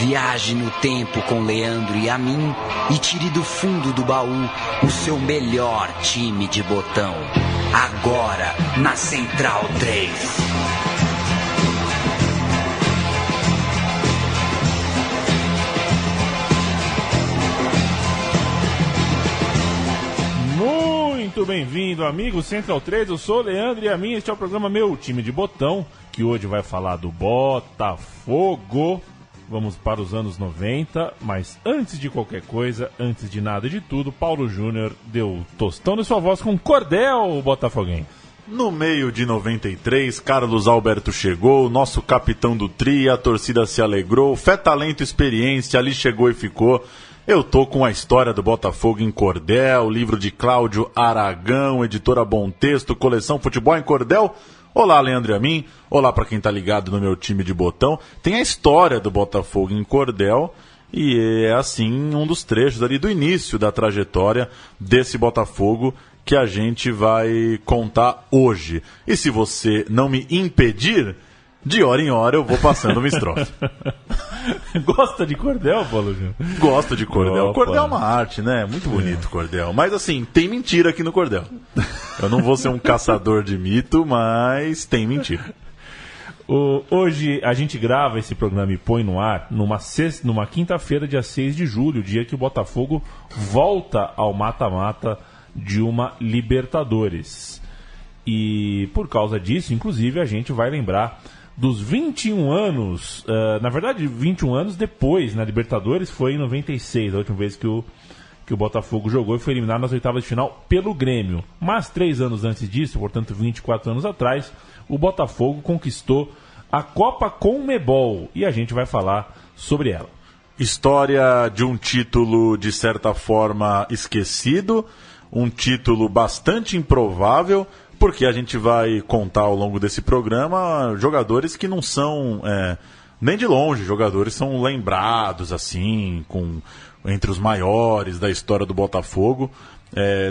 Viaje no tempo com Leandro e a mim e tire do fundo do baú o seu melhor time de botão. Agora na Central 3. Muito bem-vindo, amigo Central 3, eu sou o Leandro e a mim, este é o programa Meu Time de Botão, que hoje vai falar do Botafogo. Vamos para os anos 90, mas antes de qualquer coisa, antes de nada e de tudo, Paulo Júnior deu tostão de sua voz com cordel botafoguense. No meio de 93, Carlos Alberto chegou, nosso capitão do tri, a torcida se alegrou, fé, talento, experiência, ali chegou e ficou. Eu tô com a história do Botafogo em cordel, livro de Cláudio Aragão, editora Bom Texto, coleção Futebol em Cordel. Olá, Leandro e a mim. Olá para quem tá ligado no Meu Time de Botão. Tem a história do Botafogo em cordel e é assim um dos trechos ali do início da trajetória desse Botafogo que a gente vai contar hoje. E se você não me impedir, de hora em hora eu vou passando uma estrofe. Gosta de cordel, Paulo Júnior? Gosto de cordel. Opa. Cordel é uma arte, né? Muito bonito cordel. Mas assim, tem mentira aqui no cordel. Eu não vou ser um caçador de mito, mas tem mentira. Hoje a gente grava esse programa e põe no ar numa quinta-feira, dia 6 de julho, dia que o Botafogo volta ao mata-mata de uma Libertadores. E por causa disso, inclusive, a gente vai lembrar dos 21 anos, na verdade 21 anos depois, na Libertadores, foi em 96, a última vez que o Botafogo jogou e foi eliminado nas oitavas de final pelo Grêmio. Mas 3 anos antes disso, portanto 24 anos atrás, o Botafogo conquistou a Copa Conmebol e a gente vai falar sobre ela. História de um título, de certa forma, esquecido, um título bastante improvável, porque a gente vai contar ao longo desse programa jogadores que não são, nem de longe, jogadores são lembrados, assim, entre os maiores da história do Botafogo.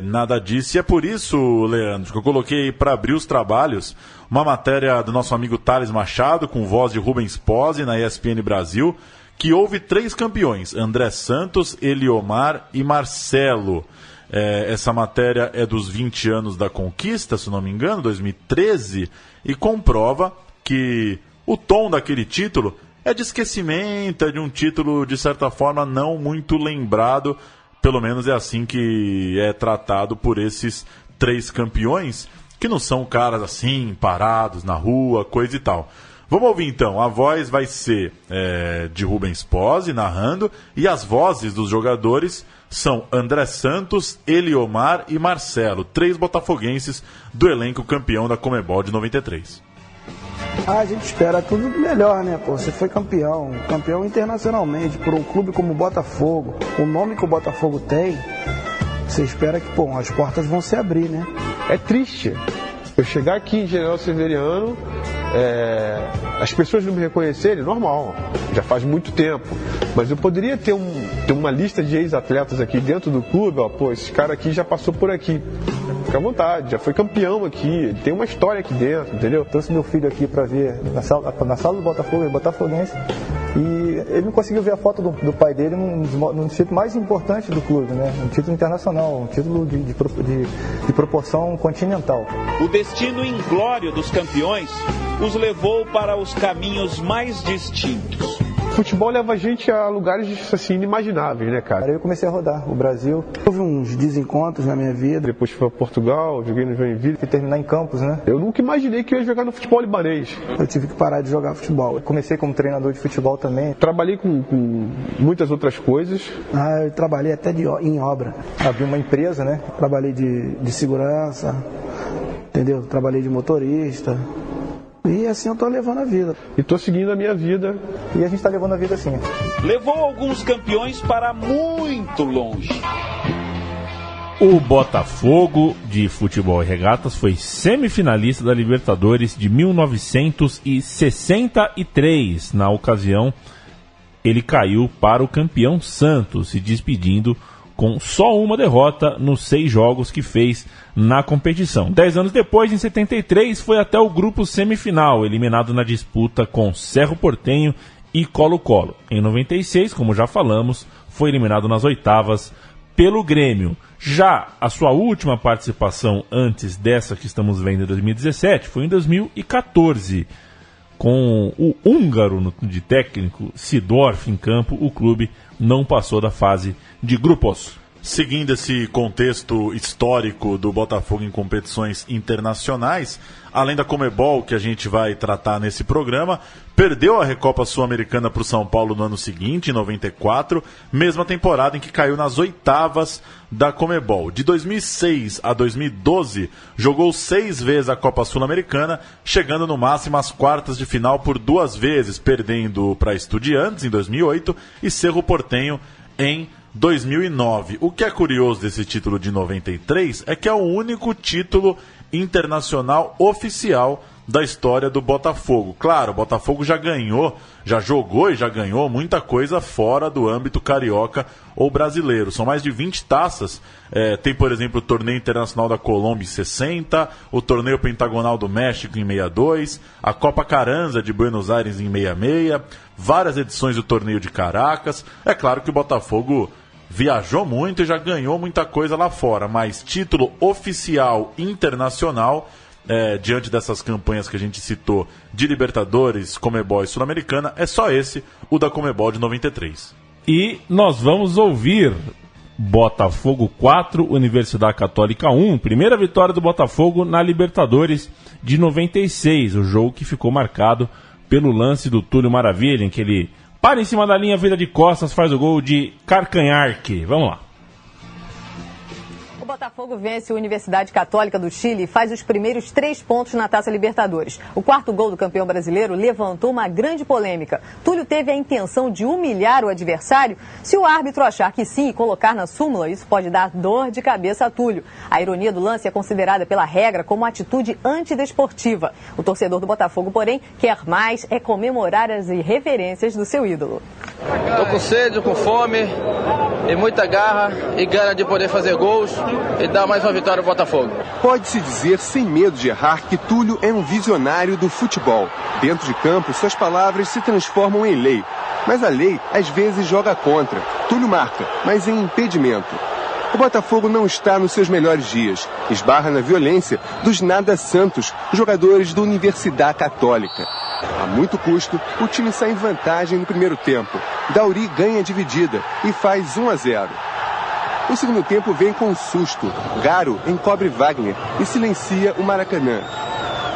Nada disso. E é por isso, Leandro, que eu coloquei para abrir os trabalhos uma matéria do nosso amigo Thales Machado, com voz de Rubens Pozzi, na ESPN Brasil, que houve 3 campeões, André Santos, Eliomar e Marcelo. Essa matéria é dos 20 anos da conquista, se não me engano, 2013, e comprova que o tom daquele título é de esquecimento, é de um título, de certa forma, não muito lembrado, pelo menos é assim que é tratado por esses 3 campeões, que não são caras assim, parados na rua, coisa e tal. Vamos ouvir então, a voz vai ser de Rubens Pozzi narrando, e as vozes dos jogadores são André Santos, Eliomar e Marcelo, 3 botafoguenses do elenco campeão da Conmebol de 93. A gente espera tudo melhor, né, pô? Você foi campeão internacionalmente, por um clube como o Botafogo, o nome que o Botafogo tem, você espera que, pô, as portas vão se abrir, né? É triste eu chegar aqui em General Severiano, as pessoas não me reconhecerem, normal, já faz muito tempo, mas eu poderia ter uma lista de ex-atletas aqui dentro do clube, ó, pô, esse cara aqui já passou por aqui, fica à vontade, já foi campeão aqui, ele tem uma história aqui dentro, entendeu? Trouxe meu filho aqui pra ver na sala do Botafogo, ele é botafoguense, e ele não conseguiu ver a foto do pai dele num título mais importante do clube, né? Um título internacional, um título de proporção continental. O destino inglório dos campeões os levou para os caminhos mais distintos. O futebol leva a gente a lugares assim, inimagináveis, né, cara? Aí eu comecei a rodar o Brasil. Houve uns desencontros na minha vida. Depois fui para Portugal, joguei no Joinville. Fui terminar em Campos, né? Eu nunca imaginei que eu ia jogar no futebol libanês. Eu tive que parar de jogar futebol. Eu comecei como treinador de futebol também. Trabalhei com muitas outras coisas. Eu trabalhei até em obra. Abri uma empresa, né? Trabalhei de segurança, entendeu? Trabalhei de motorista. E assim eu tô levando a vida. E tô seguindo a minha vida. E a gente tá levando a vida assim. Levou alguns campeões para muito longe. O Botafogo de Futebol e Regatas foi semifinalista da Libertadores de 1963. Na ocasião, ele caiu para o campeão Santos, se despedindo com só uma derrota nos 6 jogos que fez na competição. 10 anos depois, em 73, foi até o grupo semifinal, eliminado na disputa com Cerro Porteño e Colo-Colo. Em 96, como já falamos, foi eliminado nas oitavas pelo Grêmio. Já a sua última participação antes dessa que estamos vendo em 2017 foi em 2014. Com o húngaro de técnico Seedorf em campo, o clube não passou da fase de grupos. Seguindo esse contexto histórico do Botafogo em competições internacionais, além da Comebol, que a gente vai tratar nesse programa, perdeu a Recopa Sul-Americana para o São Paulo no ano seguinte, em 94, mesma temporada em que caiu nas oitavas da Comebol. De 2006 a 2012, jogou 6 vezes a Copa Sul-Americana, chegando no máximo às quartas de final por 2 vezes, perdendo para Estudiantes em 2008 e Cerro Porteño em 2009. O que é curioso desse título de 93 é que é o único título internacional oficial da história do Botafogo. Claro, o Botafogo já ganhou, já jogou e já ganhou muita coisa fora do âmbito carioca ou brasileiro. São mais de 20 taças. Tem, por exemplo, o Torneio Internacional da Colômbia em 60, o Torneio Pentagonal do México em 62, a Copa Carranza de Buenos Aires em 66, várias edições do Torneio de Caracas. É claro que o Botafogo viajou muito e já ganhou muita coisa lá fora, mas título oficial internacional, diante dessas campanhas que a gente citou de Libertadores, Comebol e Sul-Americana, é só esse, o da Comebol de 93. E nós vamos ouvir Botafogo 4, Universidade Católica 1, primeira vitória do Botafogo na Libertadores de 96, o jogo que ficou marcado pelo lance do Túlio Maravilha, em que ele para em cima da linha, vira de costas, faz o gol de Carcanharque. Vamos lá. O Botafogo vence a Universidade Católica do Chile e faz os primeiros 3 pontos na Taça Libertadores. O 4º gol do campeão brasileiro levantou uma grande polêmica. Túlio teve a intenção de humilhar o adversário? Se o árbitro achar que sim e colocar na súmula, isso pode dar dor de cabeça a Túlio. A ironia do lance é considerada pela regra como atitude antidesportiva. O torcedor do Botafogo, porém, quer mais é comemorar as irreverências do seu ídolo. Estou com sede, com fome e muita garra e gana de poder fazer gols e dar mais uma vitória ao Botafogo. Pode-se dizer sem medo de errar que Túlio é um visionário do futebol. Dentro de campo, suas palavras se transformam em lei. Mas a lei, às vezes, joga contra. Túlio marca, mas em impedimento. O Botafogo não está nos seus melhores dias. Esbarra na violência dos nada santos, jogadores da Universidade Católica. A muito custo, o time sai em vantagem no primeiro tempo. Dauri ganha a dividida e faz 1-0. O segundo tempo vem com um susto. Garo encobre Wagner e silencia o Maracanã.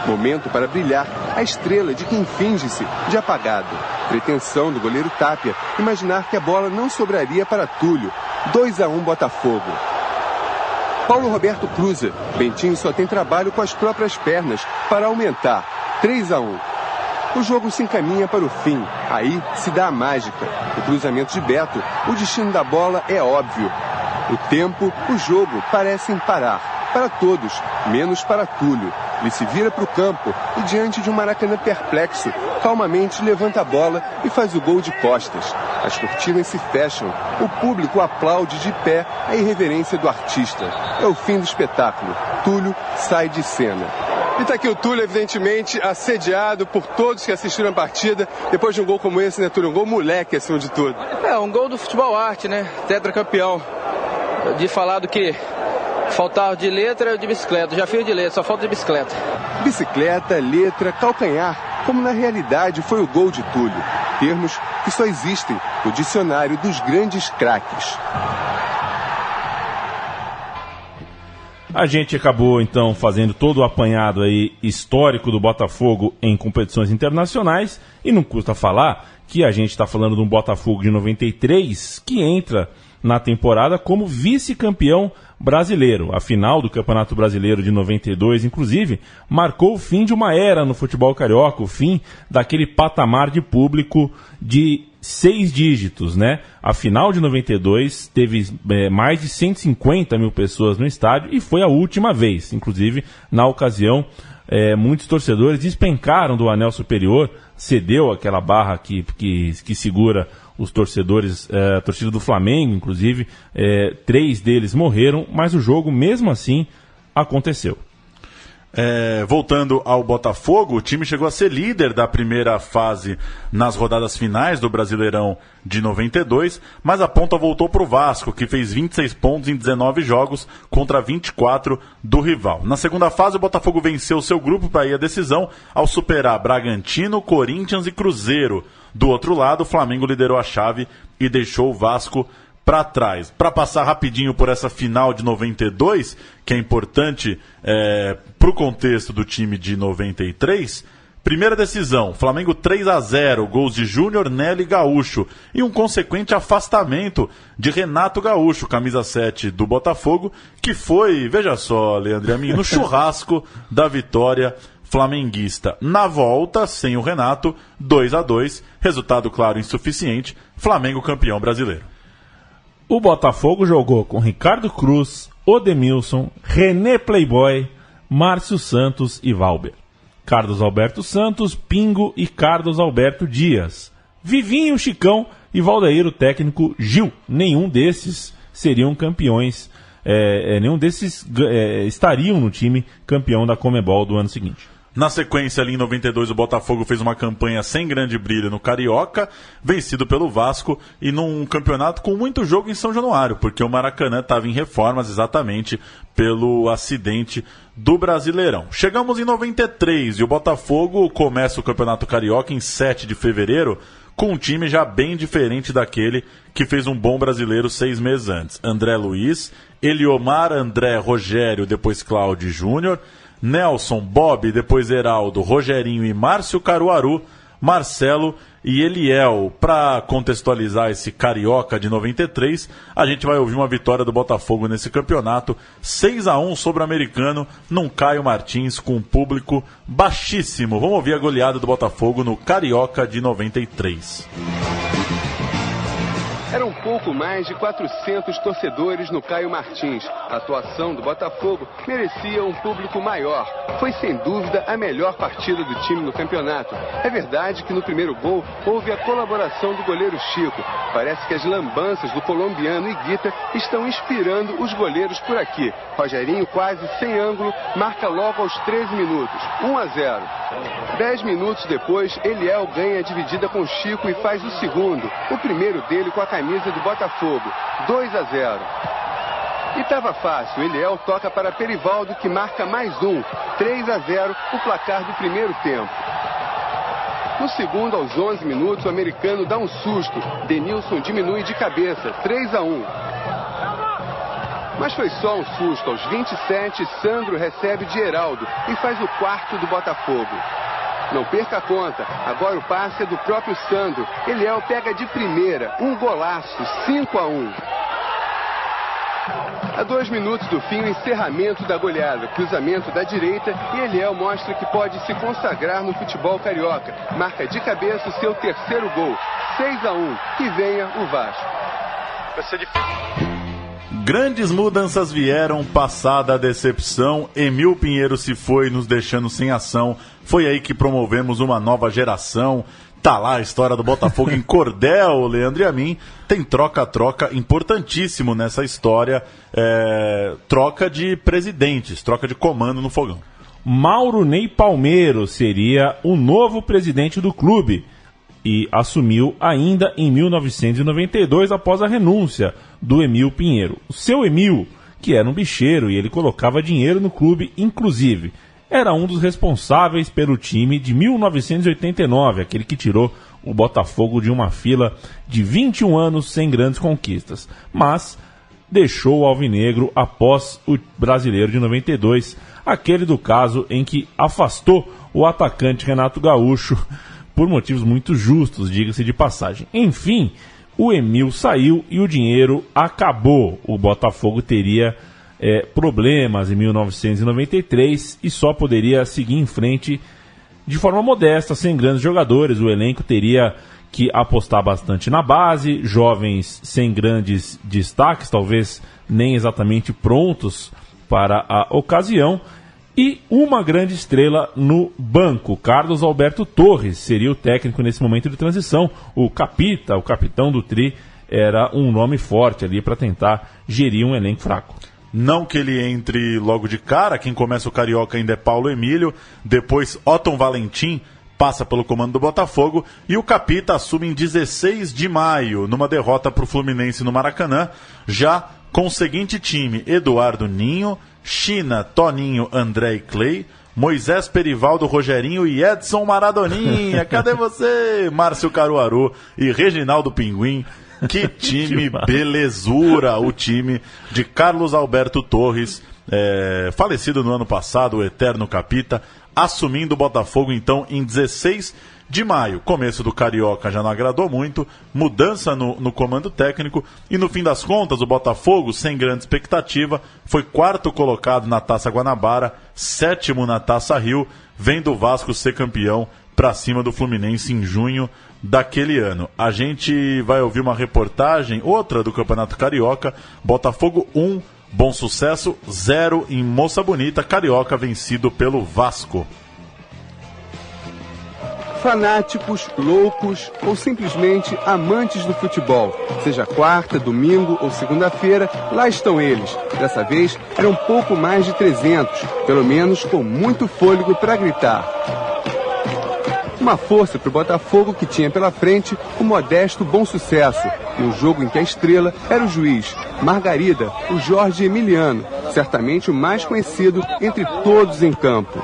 Momento para brilhar a estrela de quem finge-se de apagado. Pretensão do goleiro Tapia imaginar que a bola não sobraria para Túlio. 2-1 Botafogo. Paulo Roberto cruza. Bentinho só tem trabalho com as próprias pernas para aumentar. 3-1. O jogo se encaminha para o fim. Aí se dá a mágica. O cruzamento de Beto, o destino da bola é óbvio. O tempo, o jogo parecem parar. Para todos, menos para Túlio. Ele se vira para o campo e, diante de um Maracanã perplexo, calmamente levanta a bola e faz o gol de costas. As cortinas se fecham. O público aplaude de pé a irreverência do artista. É o fim do espetáculo. Túlio sai de cena. E tá aqui o Túlio, evidentemente, assediado por todos que assistiram a partida. Depois de um gol como esse, né, Túlio? Um gol moleque, acima de tudo. Um gol do futebol arte, né? Tetracampeão. De falar do que faltava de letra ou de bicicleta. Já fiz de letra, só falta de bicicleta. Bicicleta, letra, calcanhar, como na realidade foi o gol de Túlio. Termos que só existem no dicionário dos grandes craques. A gente acabou, então, fazendo todo o apanhado aí histórico do Botafogo em competições internacionais. E não custa falar que a gente está falando de um Botafogo de 93 que entra na temporada como vice-campeão brasileiro. A final do Campeonato Brasileiro de 92, inclusive, marcou o fim de uma era no futebol carioca, o fim daquele patamar de público de 6 dígitos, né? A final de 92 teve mais de 150 mil pessoas no estádio e foi a última vez. Inclusive, na ocasião, muitos torcedores despencaram do anel superior, cedeu aquela barra que segura os torcedores, a torcida do Flamengo, inclusive, 3 deles morreram, mas o jogo, mesmo assim, aconteceu. Voltando ao Botafogo, o time chegou a ser líder da primeira fase nas rodadas finais do Brasileirão de 92, mas a ponta voltou para o Vasco, que fez 26 pontos em 19 jogos contra 24 do rival. Na segunda fase, o Botafogo venceu seu grupo para ir à decisão ao superar Bragantino, Corinthians e Cruzeiro. Do outro lado, o Flamengo liderou a chave e deixou o Vasco para trás. Para passar rapidinho por essa final de 92, que é importante para o contexto do time de 93, primeira decisão, Flamengo 3-0, gols de Júnior, Nelly e Gaúcho, e um consequente afastamento de Renato Gaúcho, camisa 7 do Botafogo, que foi, veja só, Leandro e a mim, no churrasco da vitória flamenguista. Na volta, sem o Renato, 2-2, resultado claro insuficiente, Flamengo campeão brasileiro. O Botafogo jogou com Ricardo Cruz, Odemilson, René Playboy, Márcio Santos e Valber. Carlos Alberto Santos, Pingo e Carlos Alberto Dias. Vivinho, Chicão e Valdeir, o técnico Gil. Nenhum desses seriam campeões, nenhum desses estariam no time campeão da Conmebol do ano seguinte. Na sequência, ali em 92, o Botafogo fez uma campanha sem grande brilho no Carioca, vencido pelo Vasco, e num campeonato com muito jogo em São Januário, porque o Maracanã estava em reformas exatamente pelo acidente do Brasileirão. Chegamos em 93 e o Botafogo começa o Campeonato Carioca em 7 de fevereiro, com um time já bem diferente daquele que fez um bom brasileiro 6 meses antes. André Luiz, Eliomar, André, Rogério, depois Cláudio Júnior, Nelson, Bob, depois Heraldo, Rogerinho e Márcio Caruaru, Marcelo e Eliel. Para contextualizar esse Carioca de 93, a gente vai ouvir uma vitória do Botafogo nesse campeonato, 6-1 sobre o Americano, num Caio Martins com um público baixíssimo. Vamos ouvir a goleada do Botafogo no Carioca de 93. Eram pouco mais de 400 torcedores no Caio Martins. A atuação do Botafogo merecia um público maior. Foi sem dúvida a melhor partida do time no campeonato. É verdade que no primeiro gol houve a colaboração do goleiro Chico. Parece que as lambanças do colombiano Higuita estão inspirando os goleiros por aqui. Rogerinho, quase sem ângulo, marca logo aos 13 minutos, 1-0. 10 minutos depois, Eliel ganha a dividida com Chico e faz o segundo. O primeiro dele com a camisa do Botafogo, 2-0. E estava fácil, Eliel toca para Perivaldo, que marca mais um, 3-0, o placar do primeiro tempo. No segundo, aos 11 minutos, o americano dá um susto. Denilson diminui de cabeça, 3-1. Mas foi só um susto. Aos 27, Sandro recebe de Heraldo e faz o quarto do Botafogo. Não perca a conta, agora o passe é do próprio Sandro. Eliel pega de primeira, um golaço, 5-1. A 2 minutos do fim, o encerramento da goleada, cruzamento da direita, e Eliel mostra que pode se consagrar no futebol carioca. Marca de cabeça o seu terceiro gol, 6-1, que venha o Vasco. Vai ser difícil. Grandes mudanças vieram, passada a decepção, Emil Pinheiro se foi, nos deixando sem ação. Foi aí que promovemos uma nova geração. Tá lá a história do Botafogo em cordel, Leandro e a mim. Tem troca-troca importantíssimo nessa história. Troca de presidentes, troca de comando no fogão. Mauro Ney Palmeiro seria o novo presidente do clube e assumiu ainda em 1992 após a renúncia do Emil Pinheiro. O seu Emil, que era um bicheiro e ele colocava dinheiro no clube, inclusive, era um dos responsáveis pelo time de 1989, aquele que tirou o Botafogo de uma fila de 21 anos sem grandes conquistas, mas deixou o alvinegro após o Brasileiro de 92, aquele do caso em que afastou o atacante Renato Gaúcho por motivos muito justos, diga-se de passagem. Enfim, o Emil saiu e o dinheiro acabou. O Botafogo teria problemas em 1993 e só poderia seguir em frente de forma modesta, sem grandes jogadores. O elenco teria que apostar bastante na base, jovens sem grandes destaques, talvez nem exatamente prontos para a ocasião, e uma grande estrela no banco. Carlos Alberto Torres seria o técnico nesse momento de transição. O capitão do Tri, era um nome forte ali para tentar gerir um elenco fraco. Não que ele entre logo de cara, quem começa o Carioca ainda é Paulo Emílio, depois Otton Valentim passa pelo comando do Botafogo e o Capita assume em 16 de maio, numa derrota para o Fluminense no Maracanã, já com o seguinte time: Eduardo Ninho, China, Toninho, André e Clay, Moisés Perivaldo, Rogerinho e Edson Maradoninha. Cadê você? Márcio Caruaru e Reginaldo Pinguim. Que time belezura, o time de Carlos Alberto Torres, falecido no ano passado, o eterno Capita, assumindo o Botafogo então em 16 de maio. Começo do Carioca já não agradou muito, mudança no comando técnico e no fim das contas o Botafogo, sem grande expectativa, foi 4º colocado na Taça Guanabara, 7º na Taça Rio, vendo o Vasco ser campeão para cima do Fluminense em junho daquele ano. A gente vai ouvir uma reportagem, outra do Campeonato Carioca. Botafogo 1, Bom Sucesso 0 em Moça Bonita. Carioca vencido pelo Vasco. Fanáticos, loucos ou simplesmente amantes do futebol. Seja quarta, domingo ou segunda-feira, lá estão eles. Dessa vez eram pouco mais de 300, pelo menos com muito fôlego para gritar. Uma força para o Botafogo que tinha pela frente o modesto Bom Sucesso, num jogo em que a estrela era o juiz, Margarida, o Jorge Emiliano, certamente o mais conhecido entre todos em campo.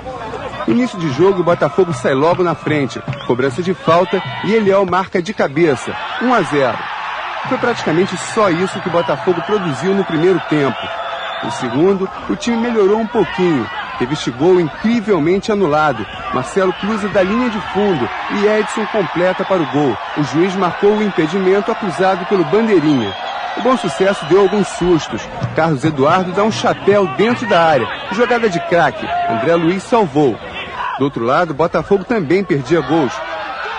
No início de jogo, o Botafogo sai logo na frente, cobrança de falta e Eliel marca de cabeça, 1-0. Foi praticamente só isso que o Botafogo produziu no primeiro tempo. No segundo, o time melhorou um pouquinho. Teve este gol incrivelmente anulado. Marcelo cruza da linha de fundo e Edson completa para o gol. O juiz marcou o impedimento acusado pelo Bandeirinha. O Bom Sucesso deu alguns sustos. Carlos Eduardo dá um chapéu dentro da área. Jogada de craque. André Luiz salvou. Do outro lado, o Botafogo também perdia gols.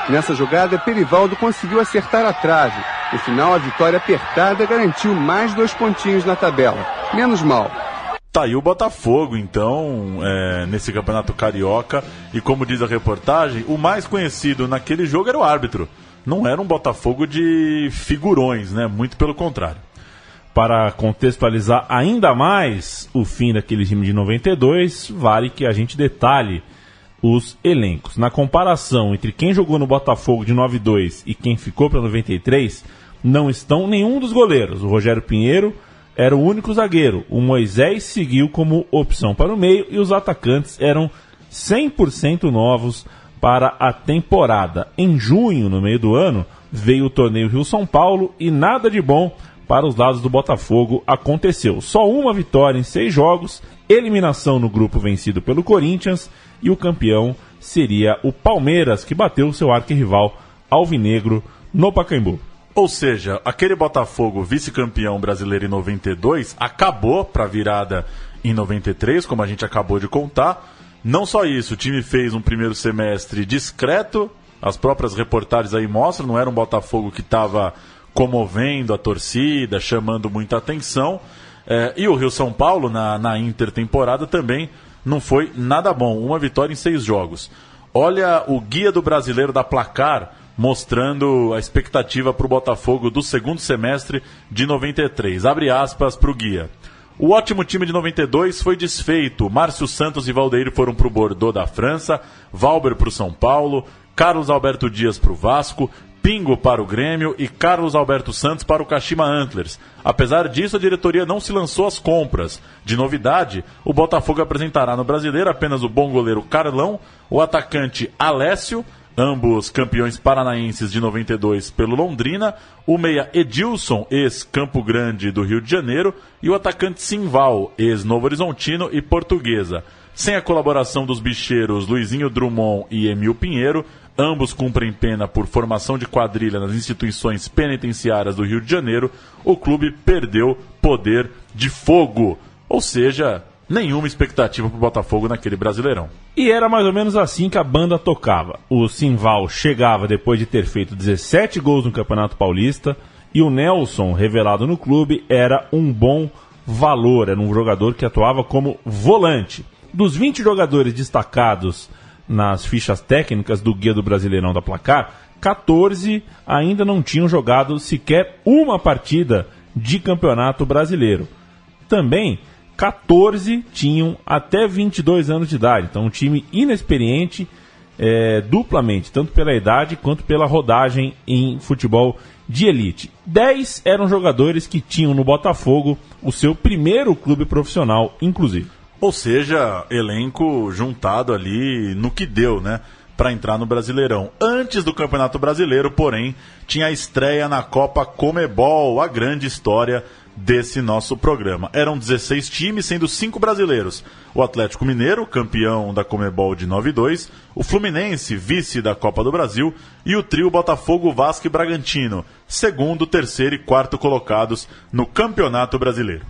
Nessa jogada, Perivaldo conseguiu acertar a trave. No final, a vitória apertada garantiu mais 2 pontinhos na tabela. Menos mal. Tá aí o Botafogo, então, nesse Campeonato Carioca. E como diz a reportagem, o mais conhecido naquele jogo era o árbitro. Não era um Botafogo de figurões, né? Muito pelo contrário. Para contextualizar ainda mais o fim daquele time de 92, vale que a gente detalhe os elencos. Na comparação entre quem jogou no Botafogo de 92 e quem ficou para 93, não estão nenhum dos goleiros. O Rogério Pinheiro era o único zagueiro. O Moisés seguiu como opção para o meio e os atacantes eram 100% novos para a temporada. Em junho, no meio do ano, veio o torneio Rio-São Paulo e nada de bom para os lados do Botafogo aconteceu. Só uma vitória em 6 jogos, eliminação no grupo vencido pelo Corinthians e o campeão seria o Palmeiras, que bateu seu arquirrival alvinegro no Pacaembu. Ou seja, aquele Botafogo vice-campeão brasileiro em 92 acabou para a virada em 93, como a gente acabou de contar. Não só isso, o time fez um primeiro semestre discreto, as próprias reportagens aí mostram, não era um Botafogo que estava comovendo a torcida, chamando muita atenção. E o Rio-São Paulo, na intertemporada, também não foi nada bom. Uma vitória em 6 jogos. Olha o guia do brasileiro da Placar, mostrando a expectativa para o Botafogo do segundo semestre de 93. Abre aspas para o guia. O ótimo time de 92 foi desfeito. Márcio Santos e Valdeir foram para o Bordeaux da França, Valber para o São Paulo, Carlos Alberto Dias para o Vasco, Pingo para o Grêmio e Carlos Alberto Santos para o Kashima Antlers. Apesar disso, a diretoria não se lançou às compras. De novidade, o Botafogo apresentará no Brasileiro apenas o bom goleiro Carlão, o atacante Alessio, ambos campeões paranaenses de 92 pelo Londrina, o meia Edilson, ex-Campo Grande do Rio de Janeiro, e o atacante Simval, ex-Novo Horizontino e Portuguesa. Sem a colaboração dos bicheiros Luizinho Drummond e Emil Pinheiro, ambos cumprem pena por formação de quadrilha nas instituições penitenciárias do Rio de Janeiro, o clube perdeu poder de fogo. Ou seja, nenhuma expectativa para o Botafogo naquele Brasileirão. E era mais ou menos assim que a banda tocava. O Simval chegava depois de ter feito 17 gols no Campeonato Paulista e o Nelson, revelado no clube, era um bom valor, era um jogador que atuava como volante. Dos 20 jogadores destacados nas fichas técnicas do Guia do Brasileirão da Placar, 14 ainda não tinham jogado sequer uma partida de Campeonato Brasileiro. Também 14 tinham até 22 anos de idade. Então um time inexperiente duplamente, tanto pela idade quanto pela rodagem em futebol de elite. 10 eram jogadores que tinham no Botafogo o seu primeiro clube profissional, inclusive. Ou seja, elenco juntado ali no que deu, né? Para entrar no Brasileirão. Antes do Campeonato Brasileiro, porém, tinha a estreia na Copa Comebol, a grande história desse nosso programa. Eram 16 times, sendo 5 brasileiros. O Atlético Mineiro, campeão da Comebol de 9-2, o Fluminense, vice da Copa do Brasil, e o trio Botafogo, Vasco e Bragantino, segundo, terceiro e quarto colocados no Campeonato Brasileiro.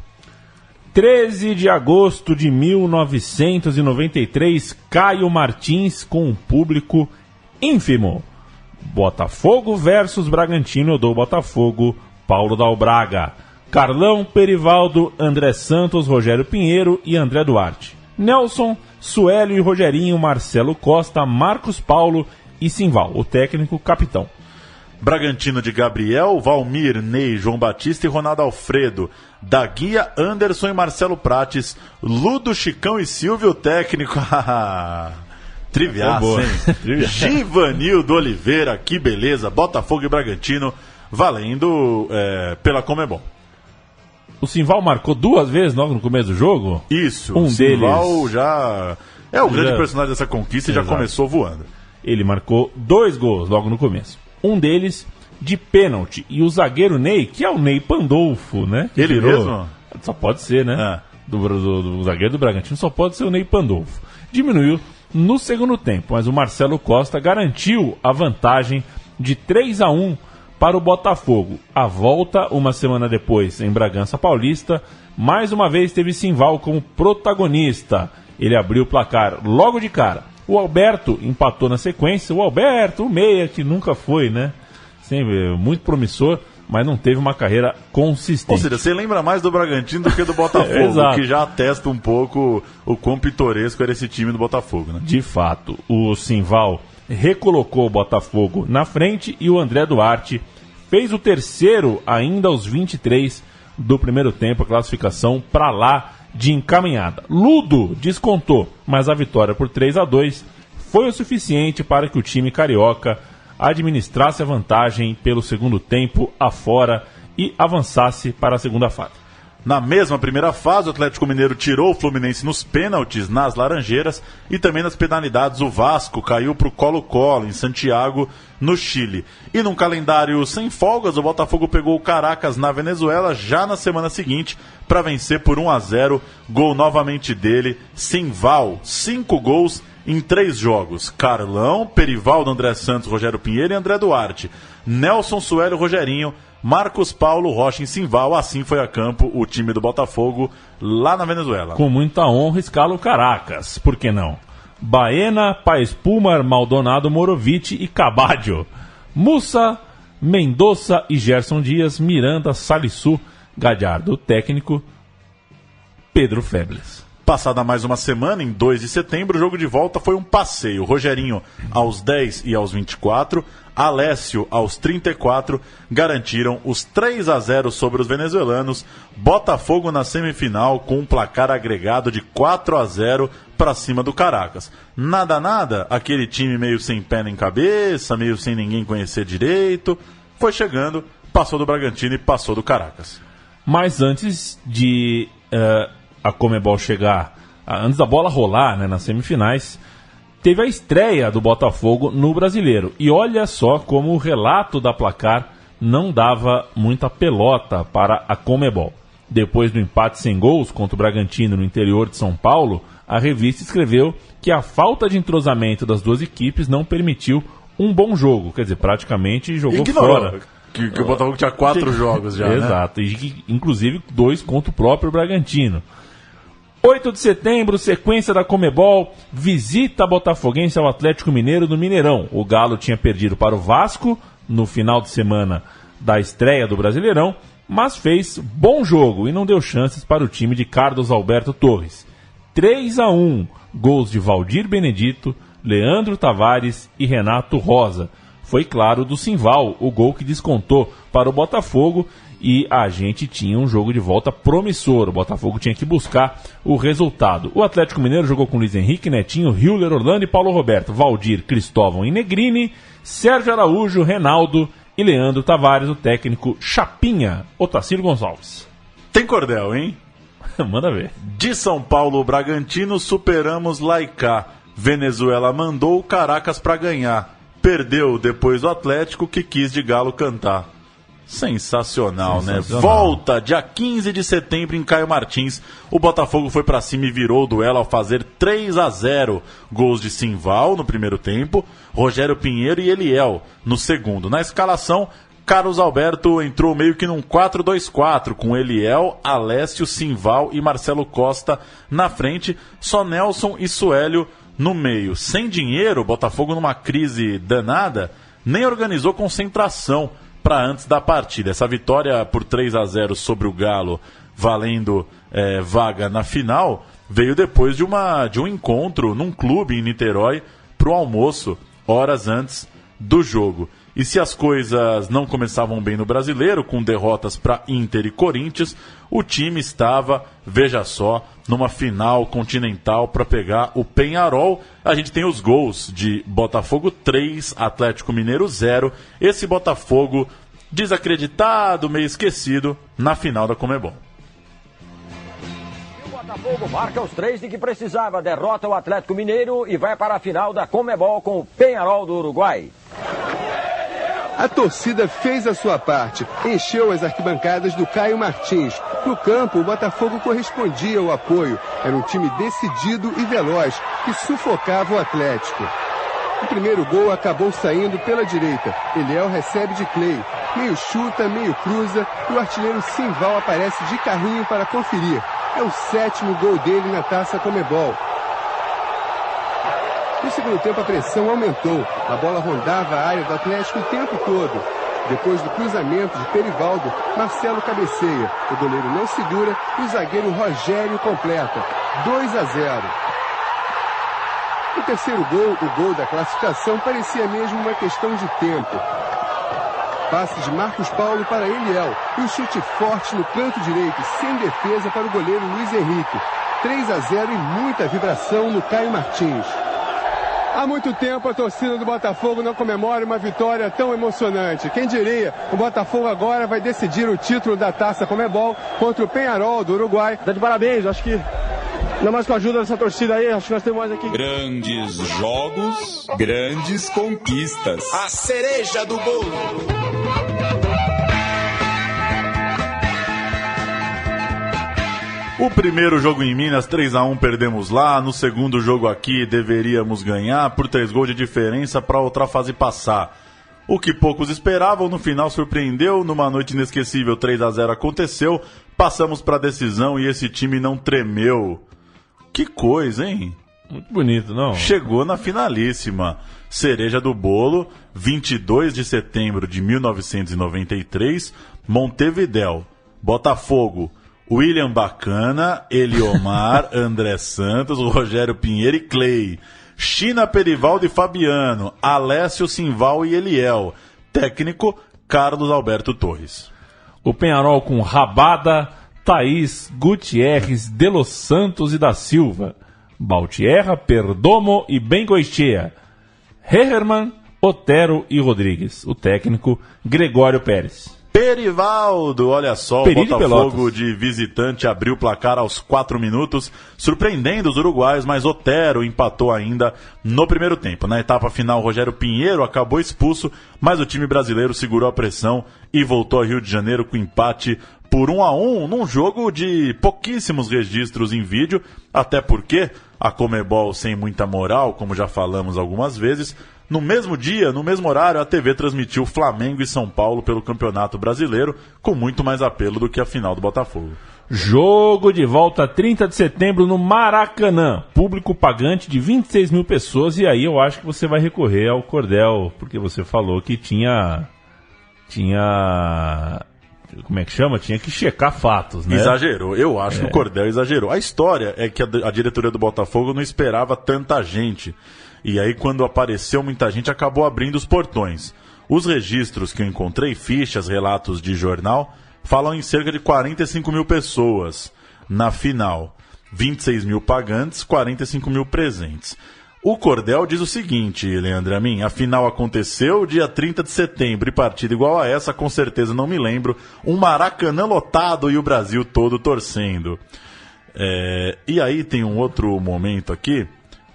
13 de agosto de 1993, Caio Martins com um público ínfimo. Botafogo versus Bragantino, eu dou Botafogo, Paulo Dalbraga. Carlão, Perivaldo, André Santos, Rogério Pinheiro e André Duarte. Nelson, Suélio e Rogerinho, Marcelo Costa, Marcos Paulo e Simval, o técnico capitão. Bragantino de Gabriel, Valmir, Ney, João Batista e Ronaldo Alfredo. Da Guia, Anderson e Marcelo Prates. Ludo, Chicão e Silvio, técnico. Triviaço, hein? Givanildo Oliveira, que beleza. Botafogo e Bragantino, valendo pela Comebol. O Simval marcou 2 vezes logo no começo do jogo? Isso, o Simval deles já é o grande personagem dessa conquista e já começou voando. Ele marcou 2 gols logo no começo. Um deles de pênalti. E o zagueiro Ney, que é o Ney Pandolfo, né? Que ele mesmo? Só pode ser, né? Do zagueiro do Bragantino só pode ser o Ney Pandolfo. Diminuiu no segundo tempo, mas o Marcelo Costa garantiu a vantagem de 3-1 para o Botafogo. A volta, uma semana depois, em Bragança Paulista, mais uma vez teve Simval como protagonista. Ele abriu o placar logo de cara. O Alberto empatou na sequência. O Alberto, o meia, que nunca foi, né? Sempre muito promissor, mas não teve uma carreira consistente. Ou seja, você lembra mais do Bragantino do que do Botafogo, que já atesta um pouco o quão pitoresco era esse time do Botafogo, né? De fato, o Simval recolocou o Botafogo na frente e o André Duarte fez o terceiro ainda aos 23 do primeiro tempo, a classificação para lá de encaminhada. Ludo descontou, mas a vitória por 3-2 foi o suficiente para que o time carioca administrasse a vantagem pelo segundo tempo afora e avançasse para a segunda fase. Na mesma primeira fase, o Atlético Mineiro tirou o Fluminense nos pênaltis, nas Laranjeiras, e também nas penalidades o Vasco caiu para o Colo-Colo, em Santiago, no Chile. E num calendário sem folgas, o Botafogo pegou o Caracas na Venezuela já na semana seguinte para vencer por 1-0, gol novamente dele, Simval, 5 gols em 3 jogos. Carlão, Perivaldo, André Santos, Rogério Pinheiro e André Duarte. Nelson, Suélio, Rogerinho, Marcos Paulo, Rocha e Simval. Assim foi a campo o time do Botafogo lá na Venezuela. Com muita honra escala o Caracas, por que não? Baena, Paes Pumar, Maldonado, Morovic e Cabadio. Mussa, Mendoza e Gerson Dias, Miranda, Salissu, Gadiardo, técnico Pedro Febles. Passada mais uma semana, em 2 de setembro, o jogo de volta foi um passeio. Rogerinho aos 10 e aos 24, Alessio aos 34, garantiram os 3-0 sobre os venezuelanos. Botafogo na semifinal com um placar agregado de 4-0 para cima do Caracas. Nada, aquele time meio sem pé nem cabeça, meio sem ninguém conhecer direito. Foi chegando, passou do Bragantino e passou do Caracas. Mas antes de a Comebol chegar, antes da bola rolar, né, nas semifinais, teve a estreia do Botafogo no Brasileiro. E olha só como o relato da placar não dava muita pelota para a Comebol. Depois do empate sem gols contra o Bragantino no interior de São Paulo, a revista escreveu que a falta de entrosamento das duas equipes não permitiu um bom jogo. Quer dizer, praticamente jogou fora. Que o Botafogo tinha 4 jogos já, exato, né? E inclusive 2 contra o próprio Bragantino. 8 de setembro, sequência da Comebol, visita botafoguense ao Atlético Mineiro no Mineirão. O Galo tinha perdido para o Vasco no final de semana da estreia do Brasileirão, mas fez bom jogo e não deu chances para o time de Carlos Alberto Torres. 3-1, gols de Valdir Benedito, Leandro Tavares e Renato Rosa. Foi claro do Simval, o gol que descontou para o Botafogo e a gente tinha um jogo de volta promissor. O Botafogo tinha que buscar o resultado. O Atlético Mineiro jogou com Luiz Henrique, Netinho, Hiller, Orlando e Paulo Roberto, Valdir, Cristóvão e Negrini, Sérgio Araújo, Reinaldo e Leandro Tavares, o técnico Chapinha, Otacílio Gonçalves. Tem cordel, hein? Manda ver. De São Paulo, Bragantino, superamos Laicá. Venezuela mandou o Caracas pra ganhar. Perdeu depois o Atlético que quis de galo cantar. Sensacional, né? Volta, dia 15 de setembro em Caio Martins. O Botafogo foi pra cima e virou o duelo ao fazer 3-0. Gols de Simval no primeiro tempo, Rogério Pinheiro e Eliel no segundo. Na escalação, Carlos Alberto entrou meio que num 4-2-4, com Eliel, Alessio, Simval e Marcelo Costa na frente, só Nelson e Suélio no meio. Sem dinheiro, o Botafogo numa crise danada, nem organizou concentração para antes da partida. Essa vitória por 3-0 sobre o Galo, valendo vaga na final, veio depois de um encontro num clube em Niterói para o almoço, horas antes do jogo. E se as coisas não começavam bem no Brasileiro, com derrotas para Inter e Corinthians, o time estava, veja só, numa final continental para pegar o Peñarol. A gente tem os gols de Botafogo 3, Atlético Mineiro 0. Esse Botafogo desacreditado, meio esquecido, na final da Conmebol. O Botafogo marca os 3 de que precisava, derrota o Atlético Mineiro e vai para a final da Conmebol com o Peñarol do Uruguai. A torcida fez a sua parte, encheu as arquibancadas do Caio Martins. No campo, o Botafogo correspondia ao apoio. Era um time decidido e veloz, que sufocava o Atlético. O primeiro gol acabou saindo pela direita. Eliel recebe de Clay. Meio chuta, meio cruza, e o artilheiro Simval aparece de carrinho para conferir. É o 7º gol dele na Taça Conmebol. No segundo tempo, a pressão aumentou. A bola rondava a área do Atlético o tempo todo. Depois do cruzamento de Perivaldo, Marcelo cabeceia. O goleiro não segura e o zagueiro Rogério completa. 2-0. O terceiro gol, o gol da classificação, parecia mesmo uma questão de tempo. Passe de Marcos Paulo para Eliel e um chute forte no canto direito, sem defesa para o goleiro Luiz Henrique. 3-0 e muita vibração no Caio Martins. Há muito tempo a torcida do Botafogo não comemora uma vitória tão emocionante. Quem diria, o Botafogo agora vai decidir o título da Taça Conmebol contra o Peñarol do Uruguai. Tá de parabéns, acho que ainda mais com a ajuda dessa torcida aí, acho que nós temos mais aqui. Grandes jogos, grandes conquistas. A cereja do bolo. O primeiro jogo em Minas, 3-1, perdemos lá. No segundo jogo aqui, deveríamos ganhar por 3 gols de diferença para outra fase passar. O que poucos esperavam, no final surpreendeu. Numa noite inesquecível, 3-0 aconteceu. Passamos para a decisão e esse time não tremeu. Que coisa, hein? Muito bonito, não? Chegou na finalíssima. Cereja do bolo, 22 de setembro de 1993, Montevidéu, Botafogo. William Bacana, Eliomar, André Santos, Rogério Pinheiro e Clay. China, Perivaldo e Fabiano. Alessio, Simval e Eliel. Técnico, Carlos Alberto Torres. O Peñarol com Rabada, Thaís, Gutierrez, De Los Santos e da Silva. Baltierra, Perdomo e Bengoechea. Herman, Otero e Rodrigues. O técnico, Gregório Pérez. Perivaldo, olha só, o Botafogo de visitante abriu o placar aos 4 minutos, surpreendendo os uruguaios, mas Otero empatou ainda no primeiro tempo. Na etapa final, Rogério Pinheiro acabou expulso, mas o time brasileiro segurou a pressão e voltou ao Rio de Janeiro com empate por 1-1, num jogo de pouquíssimos registros em vídeo, até porque a Conmebol, sem muita moral, como já falamos algumas vezes, no mesmo dia, no mesmo horário, a TV transmitiu Flamengo e São Paulo pelo Campeonato Brasileiro, com muito mais apelo do que a final do Botafogo. Jogo de volta 30 de setembro no Maracanã. Público pagante de 26 mil pessoas. E aí eu acho que você vai recorrer ao cordel, porque você falou que tinha... Como é que chama? Tinha que checar fatos, né? Exagerou. Eu acho que o cordel exagerou. A história é que a diretoria do Botafogo não esperava tanta gente. E aí, quando apareceu muita gente, acabou abrindo os portões. Os registros que eu encontrei, fichas, relatos de jornal, falam em cerca de 45 mil pessoas na final. 26 mil pagantes, 45 mil presentes. O Cordel diz o seguinte, Leandro Amin, a final aconteceu dia 30 de setembro e partida igual a essa, com certeza não me lembro, um Maracanã lotado e o Brasil todo torcendo. E aí tem um outro momento aqui,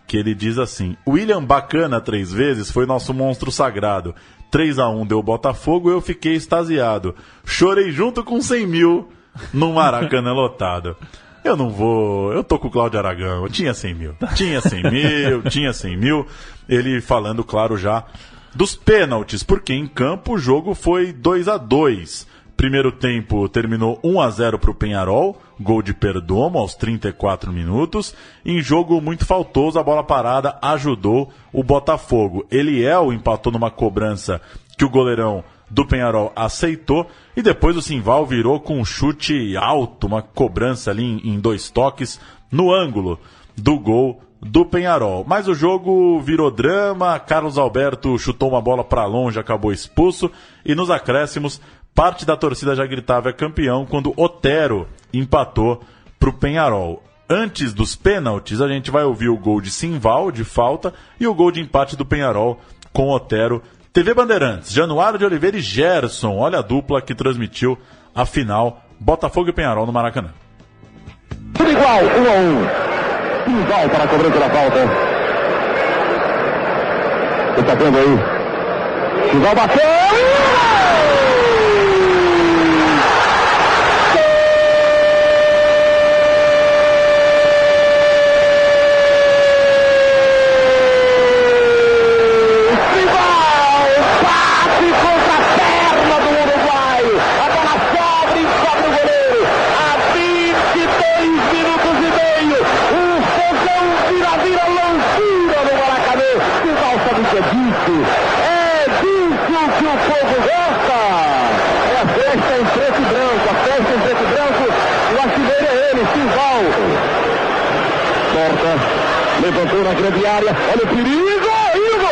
que ele diz assim, William Bacana 3 vezes foi nosso monstro sagrado, 3-1 deu Botafogo, eu fiquei extasiado, chorei junto com 100 mil no Maracanã lotado. Eu não vou... Eu tô com o Cláudio Aragão. Tinha 100 mil. Tinha 100 mil. Ele falando, claro, já dos pênaltis, porque em campo o jogo foi 2-2. Primeiro tempo terminou 1-0 pro Peñarol, gol de Perdomo aos 34 minutos. Em jogo muito faltoso, a bola parada ajudou o Botafogo. Eliel empatou numa cobrança que o goleirão do Peñarol aceitou, e depois o Simval virou com um chute alto, uma cobrança ali em 2 toques, no ângulo do gol do Peñarol. Mas o jogo virou drama, Carlos Alberto chutou uma bola para longe, acabou expulso, e nos acréscimos, parte da torcida já gritava é campeão, quando Otero empatou pro Peñarol. Antes dos pênaltis, a gente vai ouvir o gol de Simval, de falta, e o gol de empate do Peñarol com Otero. TV Bandeirantes, Januário de Oliveira e Gerson, olha a dupla que transmitiu a final, Botafogo e Peñarol no Maracanã. Tudo igual, 1-1. Simval para a cobrança da falta. Você tá vendo aí? Simval bateu! Levantou na grande área, olha o perigo, e o gol!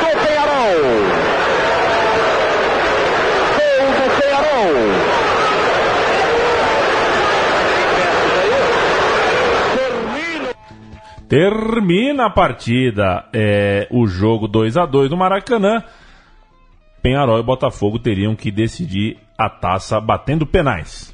Gol do Peñarol! Gol do Peñarol! Termina a partida, o jogo 2-2 no Maracanã. Peñarol e Botafogo teriam que decidir a taça batendo penais.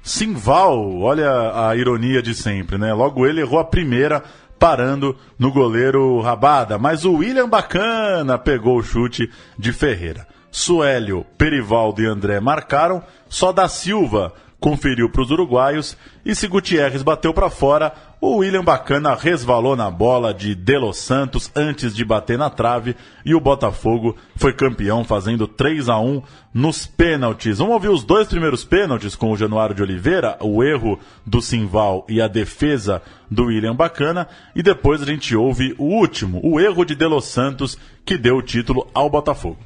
Simval, olha a ironia de sempre, né? Logo ele errou a primeira, parando no goleiro Rabada. Mas o William Bacana pegou o chute de Ferreira. Suélio, Perivaldo e André marcaram. Só da Silva conferiu para os uruguaios. E se Gutierrez bateu para fora, o William Bacana resvalou na bola de De Los Santos antes de bater na trave. E o Botafogo foi campeão, fazendo 3-1 nos pênaltis. Vamos ouvir os 2 primeiros pênaltis com o Januário de Oliveira, o erro do Simval e a defesa do William Bacana. E depois a gente ouve o último, o erro de De Los Santos, que deu o título ao Botafogo.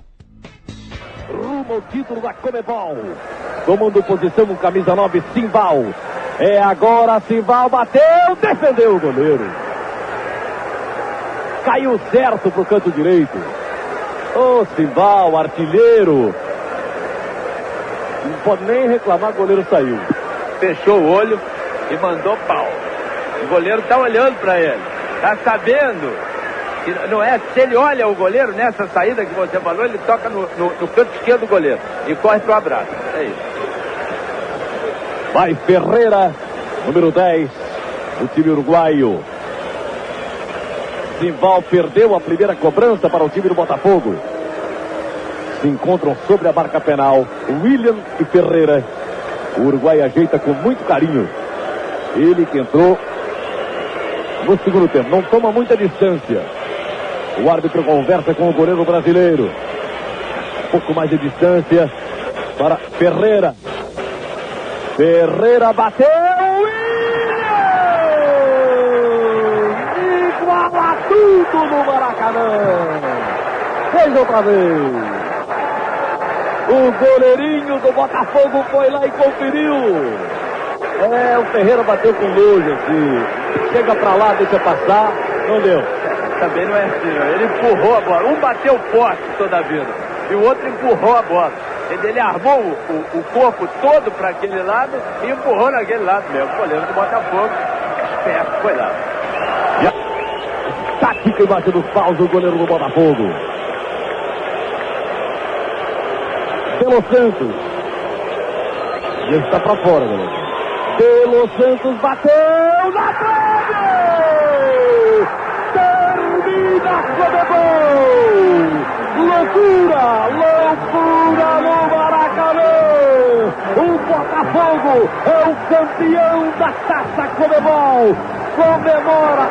Rumo ao título da Comebol. Tomando posição com camisa 9, Simval. É agora, Simval bateu, defendeu o goleiro. Caiu certo pro canto direito. Ô, Simval, artilheiro. Não pode nem reclamar, o goleiro saiu. Fechou o olho e mandou pau. O goleiro tá olhando para ele. Tá sabendo. Não é, se ele olha o goleiro nessa saída que você falou, ele toca no canto esquerdo do goleiro e corre pro abraço. É isso. Vai Ferreira, número 10, do time uruguaio. Simval perdeu a primeira cobrança para o time do Botafogo. Se encontram sobre a marca penal William e Ferreira. O Uruguai ajeita com muito carinho. Ele que entrou no segundo tempo, não toma muita distância. O árbitro conversa com o goleiro brasileiro. Um pouco mais de distância para Ferreira. Ferreira bateu. Iguala tudo no Maracanã. Fez outra vez. O goleirinho do Botafogo foi lá e conferiu. O Ferreira bateu com nojo aqui. Chega pra lá, deixa passar. Não deu. Também não é assim, ele empurrou a bola. Um bateu forte toda a vida. E e o outro empurrou a bola. Ele armou o corpo todo para aquele lado e empurrou naquele lado mesmo. O goleiro do Botafogo, esperto, foi lá. Tática embaixo dos paus do goleiro do Botafogo. De Los Santos. E ele está para fora, galera. De Los Santos bateu na trave! Termina a gol! Loucura! Loucura no Maracanã! O Botafogo é o campeão da Taça Comebol! Comemora!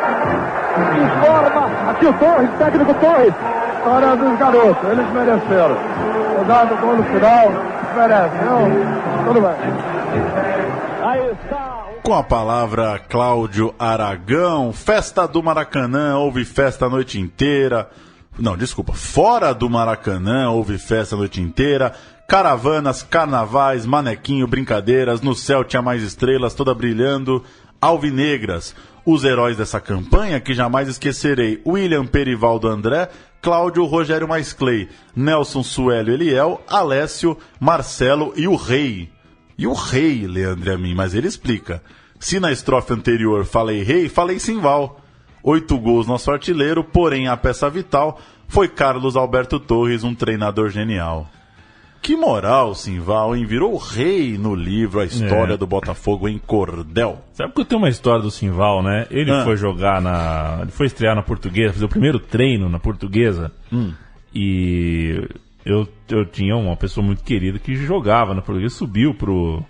Informa aqui o Torres, técnico Torres. Para dos garotos, eles mereceram. Jogado o gol no final, merece. Tudo bem. Aí está. Com a palavra Cláudio Aragão, festa do Maracanã, houve festa a noite inteira. Não, desculpa, fora do Maracanã houve festa a noite inteira. Caravanas, carnavais, manequinho, brincadeiras, no céu tinha mais estrelas, toda brilhando, alvinegras. Os heróis dessa campanha, que jamais esquecerei: William Perivaldo André, Cláudio Rogério Maisclay, Nelson Suélio Eliel, Alessio, Marcelo e o Rei. E o Rei, Leandro e a mim, mas ele explica. Se na estrofe anterior falei Rei, falei Simval. 8 gols nosso artilheiro, porém a peça vital foi Carlos Alberto Torres, um treinador genial. Que moral, Simval, hein? Virou o rei no livro A História do Botafogo em Cordel. Sabe que eu tenho uma história do Simval, né? Ele foi jogar ele foi estrear na Portuguesa, fazer o primeiro treino na Portuguesa. E eu tinha uma pessoa muito querida que jogava na Portuguesa, subiu pro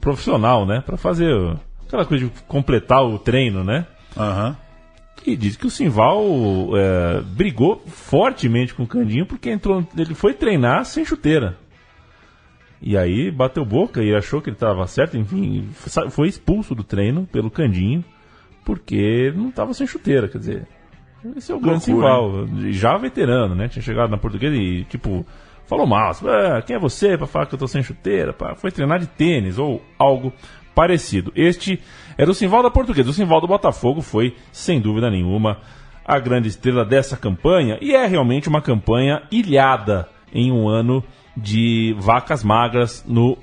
profissional, né? Pra fazer aquela coisa de completar o treino, né? E diz que o Simval brigou fortemente com o Candinho porque ele foi treinar sem chuteira. E aí bateu boca e achou que ele estava certo, enfim, foi expulso do treino pelo Candinho porque ele não estava sem chuteira, quer dizer, esse é o grande Simval, já veterano, né? Tinha chegado na Portuguesa e falou mal, quem é você para falar que eu tô sem chuteira? Foi treinar de tênis ou algo parecido. Este era o Simval da Portuguesa. O Simval do Botafogo foi, sem dúvida nenhuma, a grande estrela dessa campanha, e é realmente uma campanha ilhada em um ano de vacas magras no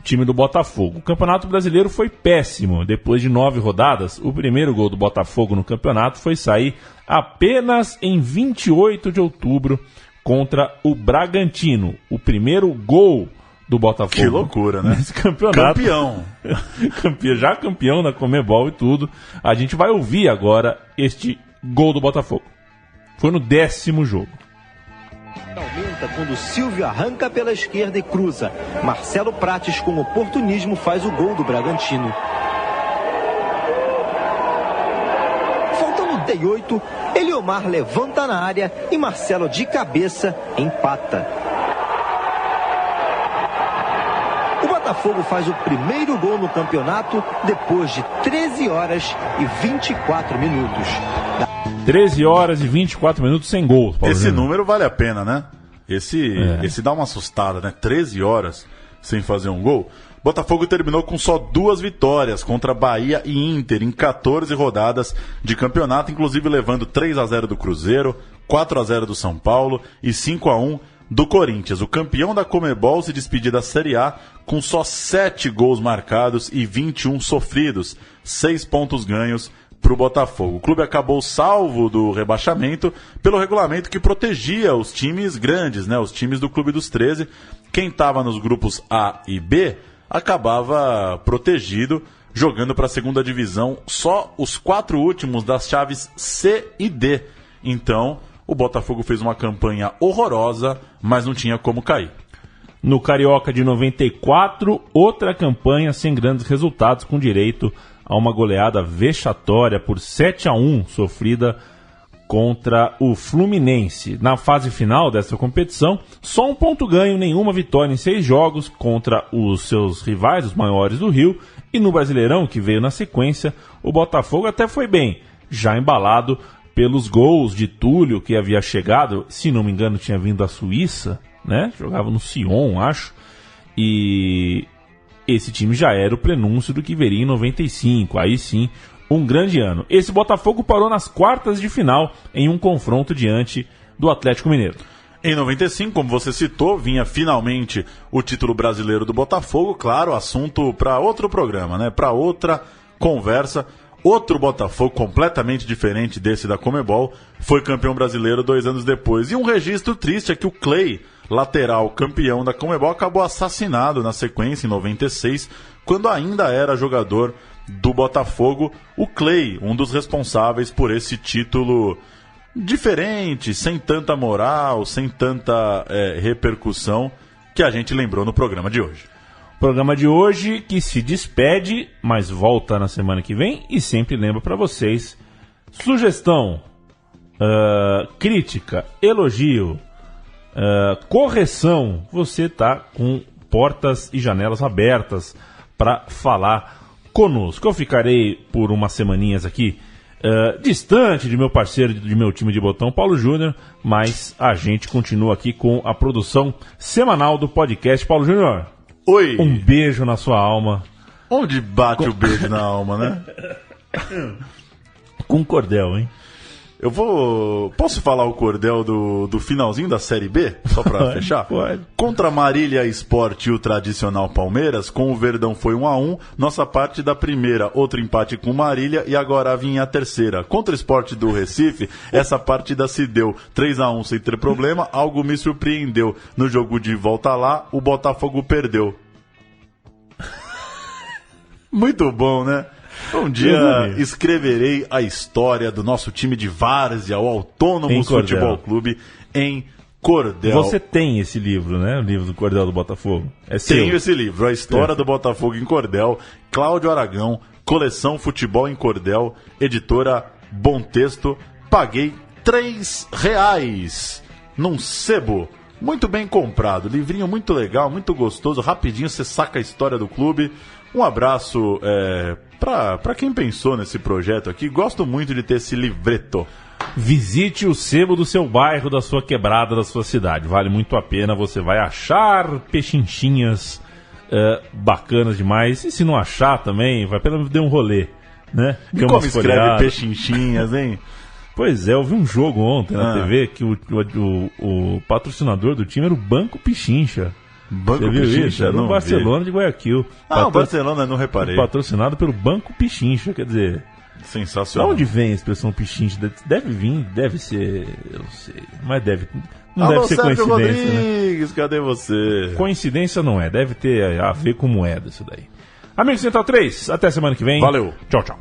time do Botafogo. O Campeonato Brasileiro foi péssimo. Depois de 9 rodadas, o primeiro gol do Botafogo no campeonato foi sair apenas em 28 de outubro contra o Bragantino. O primeiro gol do Botafogo. Que loucura, né? Nesse campeonato. Campeão. Já campeão da Comebol e tudo. A gente vai ouvir agora este gol do Botafogo. Foi no 10º jogo. Aumenta quando Silvio arranca pela esquerda e cruza. Marcelo Prates, com oportunismo, faz o gol do Bragantino. Faltando 38, Eliomar levanta na área e Marcelo, de cabeça, empata. O Botafogo faz o primeiro gol no campeonato depois de 13 horas e 24 minutos. 13 horas e 24 minutos sem gol. Esse número vale a pena, né? Esse dá uma assustada, né? 13 horas sem fazer um gol. Botafogo terminou com só 2 vitórias contra Bahia e Inter em 14 rodadas de campeonato, inclusive levando 3-0 do Cruzeiro, 4-0 do São Paulo e 5-1 do Corinthians. O campeão da Comebol se despediu da Série A com só 7 gols marcados e 21 sofridos, 6 pontos ganhos para o Botafogo. O clube acabou salvo do rebaixamento pelo regulamento que protegia os times grandes, né? Os times do Clube dos 13. Quem estava nos grupos A e B acabava protegido, jogando para a segunda divisão só os 4 últimos das chaves C e D. Então, o Botafogo fez uma campanha horrorosa, mas não tinha como cair. No Carioca de 94, outra campanha sem grandes resultados, com direito a uma goleada vexatória por 7-1 sofrida contra o Fluminense. Na fase final dessa competição, só um ponto ganho, nenhuma vitória em 6 jogos contra os seus rivais, os maiores do Rio. E no Brasileirão, que veio na sequência, o Botafogo até foi bem, já embalado pelos gols de Túlio, que havia chegado, se não me engano, tinha vindo da Suíça, né? Jogava no Sion, acho. E esse time já era o prenúncio do que viria em 95. Aí sim, um grande ano. Esse Botafogo parou nas quartas de final em um confronto diante do Atlético Mineiro. Em 95, como você citou, vinha finalmente o título brasileiro do Botafogo, claro, assunto para outro programa, né? Para outra conversa. Outro Botafogo completamente diferente desse da Conmebol foi campeão brasileiro 2 anos depois. E um registro triste é que o Clay, lateral campeão da Conmebol, acabou assassinado na sequência em 96, quando ainda era jogador do Botafogo. O Clay, um dos responsáveis por esse título diferente, sem tanta moral, sem tanta repercussão, que a gente lembrou no programa de hoje. Programa de hoje que se despede, mas volta na semana que vem e sempre lembra para vocês, sugestão, crítica, elogio, correção, você tá com portas e janelas abertas para falar conosco. Eu ficarei por umas semaninhas aqui distante de meu parceiro, de meu time de botão, Paulo Júnior, mas a gente continua aqui com a produção semanal do podcast. Paulo Júnior, oi. Um beijo na sua alma. Onde bate o beijo na alma, né? Com cordel, hein? Eu vou... Posso falar o cordel do finalzinho da Série B? Só pra fechar? Pode. Contra Marília Sport e o tradicional Palmeiras, com o Verdão foi 1-1. Nossa parte da primeira, outro empate com Marília e agora vinha a terceira. Contra o Sport do Recife, essa partida se deu 3-1 sem ter problema. Algo me surpreendeu. No jogo de volta lá, o Botafogo perdeu. Muito bom, né? Um dia escreverei a história do nosso time de várzea, o Autônomos Futebol Clube, em cordel. Você tem esse livro, né? O livro do cordel do Botafogo. Tenho esse livro, A História do Botafogo em Cordel, Cláudio Aragão, coleção Futebol em Cordel, editora Bom Texto. Paguei R$3 num sebo. Muito bem comprado, livrinho muito legal, muito gostoso, rapidinho você saca a história do clube. Um abraço para quem pensou nesse projeto aqui. Gosto muito de ter esse livreto. Visite o sebo do seu bairro, da sua quebrada, da sua cidade. Vale muito a pena, você vai achar pechinchinhas bacanas demais. E se não achar também, vai pelo menos dar um rolê, né? E como escreve pechinchinhas, hein? Pois é, eu vi um jogo ontem na TV que o patrocinador do time era o Banco Pichincha. Banco Pichincha? Era no Barcelona de Guayaquil. O Barcelona não reparei. Patrocinado pelo Banco Pichincha, quer dizer... Sensacional. De onde vem a expressão Pichincha? Deve vir, deve ser... Eu não sei, mas deve... Não deve ser Sérgio coincidência, Rodrigues, né? Cadê você? Coincidência não é, deve ter a ver com moeda isso daí. Amigo Central 3, até semana que vem. Valeu. Tchau, tchau.